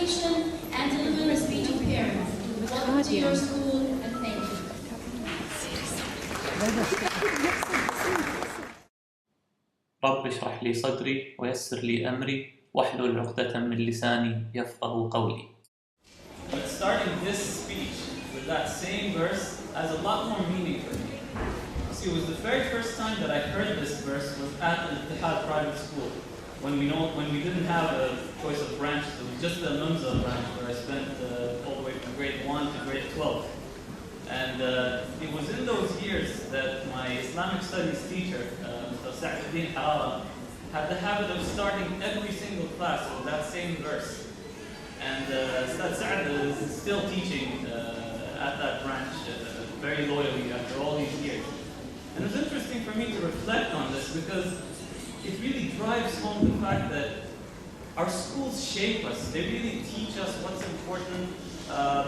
graduation and deliver a speech to parents. Welcome to your school and thank you. رب اشرح لي صدري ويسر لي أمري واحلل عقدة من لساني يفقه قولي. But starting this speech with that same verse has a lot more meaning for me. See, it was the very first time that I heard this verse was at Al-Ittihad Private School. When we didn't have a choice of branches, it was just the Al branch where I spent all the way from grade 1 to grade 12. And it was in those years that my Islamic studies teacher, Mr. Sa'd had the habit of starting every single class with that same verse. And Ustad Sa'd is still teaching at that branch very loyally after all these years. And it's interesting for me to reflect on this because it really drives home the fact that our schools shape us. They really teach us what's important.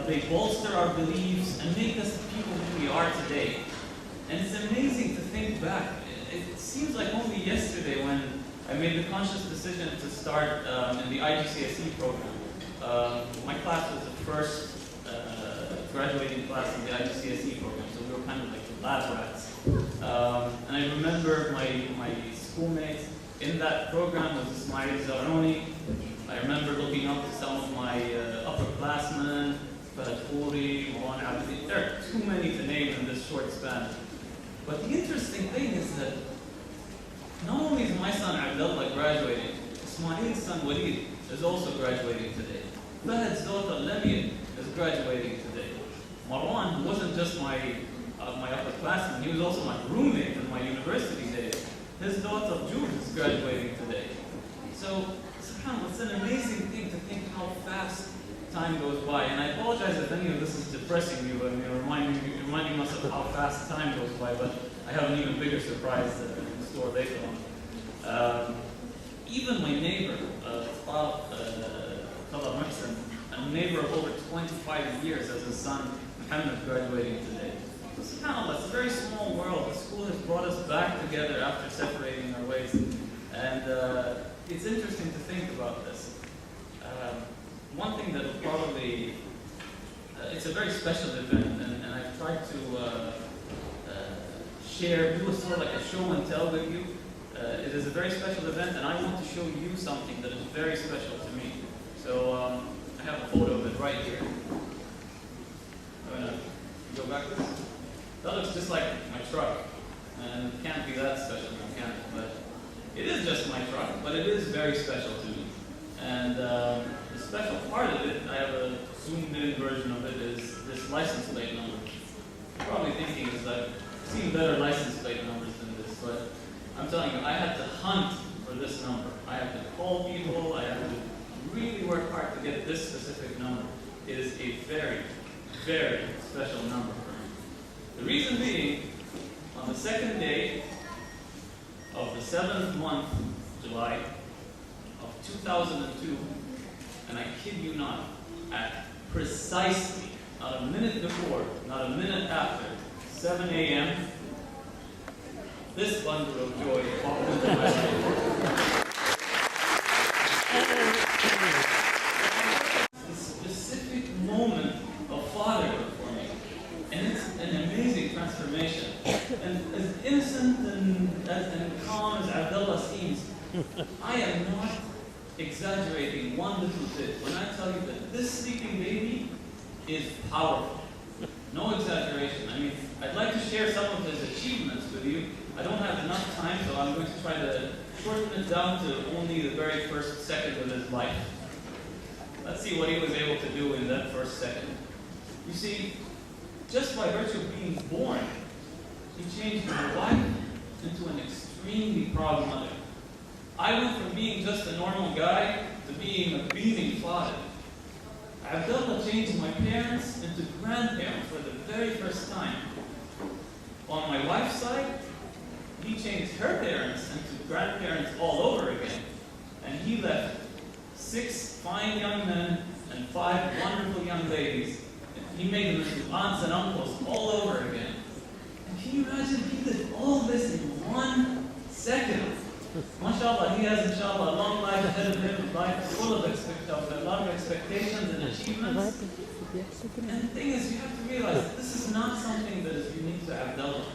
They bolster our beliefs and make us the people who we are today. And it's amazing to think back. It seems like only yesterday when I made the conscious decision to start in the IGCSE program. My class was the first graduating class in the IGCSE program, so we were kind of like the lab rats. And I remember my schoolmates in that program was Ismail Zaroni. I remember looking up to some of my upperclassmen, Fahad Khouri, Mohan Abdi. There are too many to name in this short span. But the interesting thing is that not only is my son Abdullah graduating, Ismail's son Walid is also graduating today. Fahad's daughter Lamia is graduating today. Marwan, who wasn't just my upperclassman, he was also my roommate in my university days. His daughter Jude is graduating today. So, subhanAllah, it's an amazing thing to think how fast time goes by. And I apologize if any of this is depressing you and reminding us of how fast time goes by, but I have an even bigger surprise in store later on. Even my neighbor, Talab Muhsin, a neighbor of over 25 years as his son Muhammad graduating today. So subhanAllah, it's a very small world. The school has brought us back together after separating our ways. And it's interesting to think about this. One thing that will probably, it's a very special event, and I've tried to do a sort of like a show and tell with you. It is a very special event, and I want to show you something that is very special to me. So I have a photo of it right here. I'm going to go back to this. That looks just like my truck, and it can't be that special, can it? But it is just my truck, but it is very special to me. And the special part of it, I have a zoomed-in version of it, is this license plate number. You're probably thinking, I've seen better license plate numbers than this, but I'm telling you, I had to hunt for this number. I had to call people, I had to really work hard to get this specific number. It is a very, very special number for me. The reason being, on the second day of the 7th month, July, of 2002, and I kid you not, at precisely, not a minute before, not a minute after, 7 a.m., this bundle of joy walked into my life. A specific moment of fatherhood for me. And it's an amazing transformation. And as innocent and calm as Abdullah seems, I am not exaggerating one little bit when I tell you that this sleeping baby is powerful. No exaggeration. I mean, I'd like to share some of his achievements with you. I don't have enough time, so I'm going to try to shorten it down to only the very first second of his life. Let's see what he was able to do in that first second. You see, just by virtue of being born, he changed my wife into an extremely proud mother. I went from being just a normal guy to being a beaming father. Abdullah changed my parents into grandparents for the very first time. On my wife's side, he changed her parents into grandparents all over again. And he left 6 fine young men and 5 wonderful young ladies. He made them into aunts and uncles all over again. And can you imagine he did all this in 1 second? MashaAllah, he has, inshallah, a long life ahead of him, a life full of a lot of expectations and achievements. And the thing is, you have to realize that this is not something that is unique to Abdullah.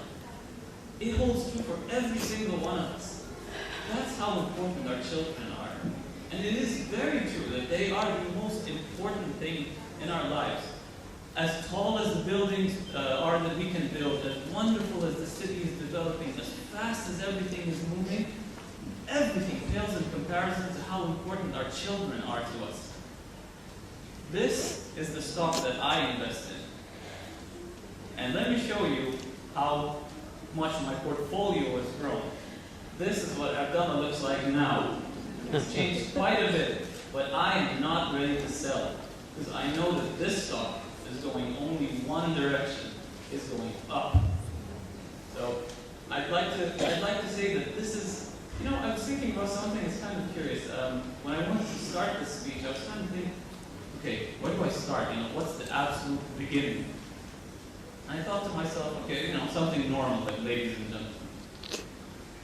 It holds true for every single one of us. That's how important our children are. And it is very true that they are the most important thing in our lives. As tall as the buildings are that we can build, as wonderful as the city is developing, as fast as everything is moving, everything pales in comparison to how important our children are to us. This is the stock that I invest in. And let me show you how much my portfolio has grown. This is what Abdullah looks like now. It's changed quite a bit, but I am not ready to sell because I know that this stock is going only one direction, is going up. So I'd like to say that this is, I was thinking about something that's kind of curious. When I wanted to start this speech, I was trying to think, okay, where do I start? What's the absolute beginning? And I thought to myself, okay, something normal, like ladies and gentlemen.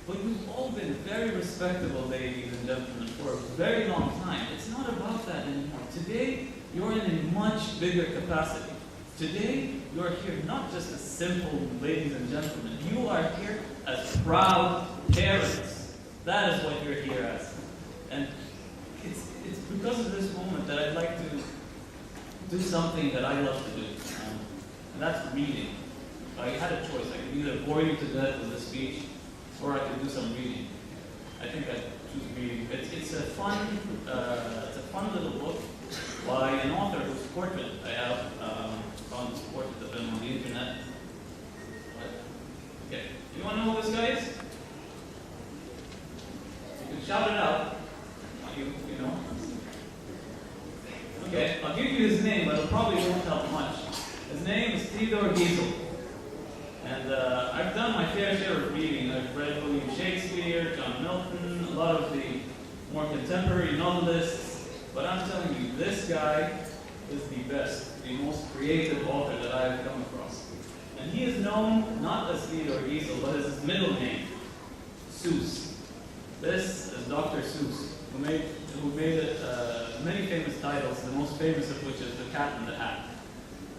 But we've all been very respectable ladies and gentlemen for a very long time. It's not about that anymore. Today, you're in a much bigger capacity. Today, you're here not just as simple ladies and gentlemen. You are here as proud parents. That is what you're here as. And it's because of this moment that I'd like to do something that I love to do. And that's reading. If I had a choice, I could either bore you to death with a speech, or I could do some reading. I think I'd choose reading. It's a fun little book by an author whose portrait I have found this portrait of him on the internet. Okay, you want to know who this guy is? You can shout it out. You know. Okay, I'll give you his name, but it probably won't help much. His name is Theodore Giesel. And I've done my fair share of reading. I've read William Shakespeare, John Milton, a lot of the more contemporary novelists. But I'm telling you, this guy is the best, the most creative author that I've come across. And he is known not as Theodore Giesel, but as his middle name, Seuss. This is Dr. Seuss, who made many famous titles, the most famous of which is The Cat in the Hat.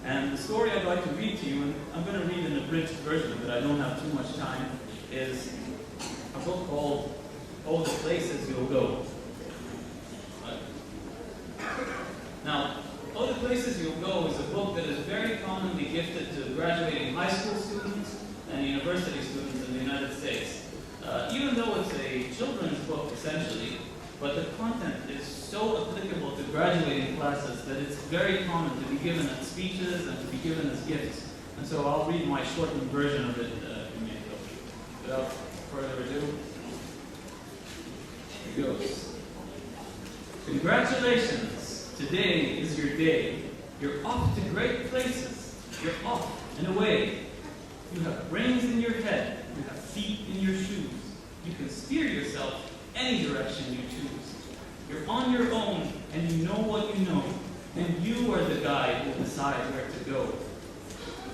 And the story I'd like to read to you, and I'm going to read an abridged version of it, I don't have too much time, is a book called Oh, the Places You'll Go. Now, Oh, the Places You'll Go is a book that is very commonly gifted to graduating high school students and university students in the United States. Even though it's a children's book, essentially, but the content is so applicable to graduating classes that it's very common to be given as speeches and to be given as gifts. And so I'll read my shortened version of it without further ado. Here goes. Congratulations! Today is your day. You're off to great places. You're off and away. You have brains in your head. You have feet in your shoes. You can steer yourself any direction you choose. You're on your own, and you know what you know, and you are the guide who decides where to go.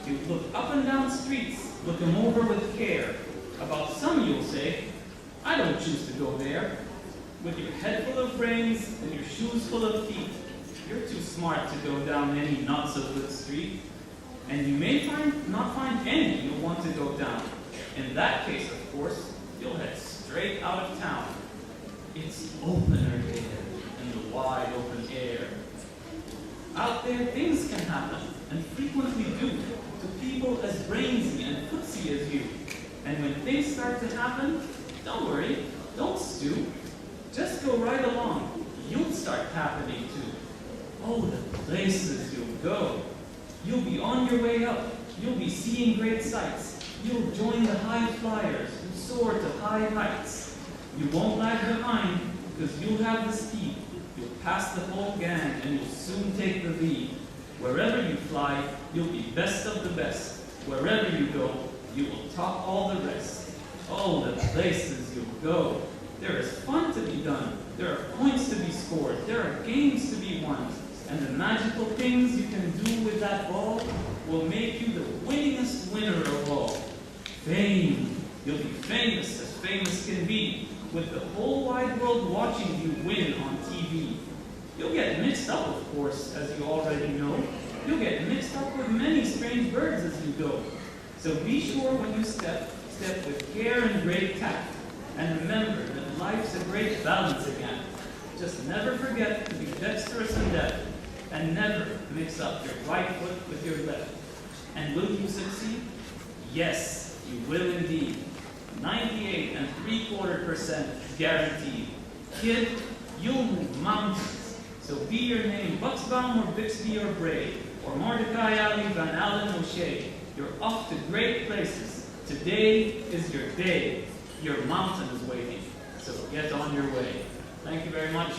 You look up and down streets, look them over with care. About some you'll say, I don't choose to go there. With your head full of brains and your shoes full of feet, you're too smart to go down any not-so-good street. And you may not find any you'll want to go down. In that case, of course, you'll head straight out of town. It's opener day in the wide open air. Out there, things can happen, and frequently do, to people as brainy and footsie as you. And when things start to happen, don't worry, don't stoop. Just go right along. You'll start happening too. Oh, the places you'll go. You'll be on your way up. You'll be seeing great sights. You'll join the high flyers who soar to high heights. You won't lag behind because you'll have the speed. You'll pass the whole gang and you'll soon take the lead. Wherever you fly, you'll be best of the best. Wherever you go, you will top all the rest. Oh, the places you'll go. There is fun to be done. There are points to be scored. There are games to be won. And the magical things you can do with that ball will make you the winningest winner of all. Fame. You'll be famous as famous can be. with the whole wide world watching you win on TV. You'll get mixed up, of course, as you already know. You'll get mixed up with many strange birds as you go. So be sure when you step with care and great tact. And remember that life's a great balance again. Just never forget to be dexterous and deft, and never mix up your right foot with your left. And will you succeed? Yes, you will indeed. 98.75% guaranteed. Kid, you'll move mountains. So be your name Buxbaum or Bixby or Bray, or Mordecai Ali Van Allen O'Shea. You're off to great places. Today is your day. Your mountain is waiting. So get on your way. Thank you very much.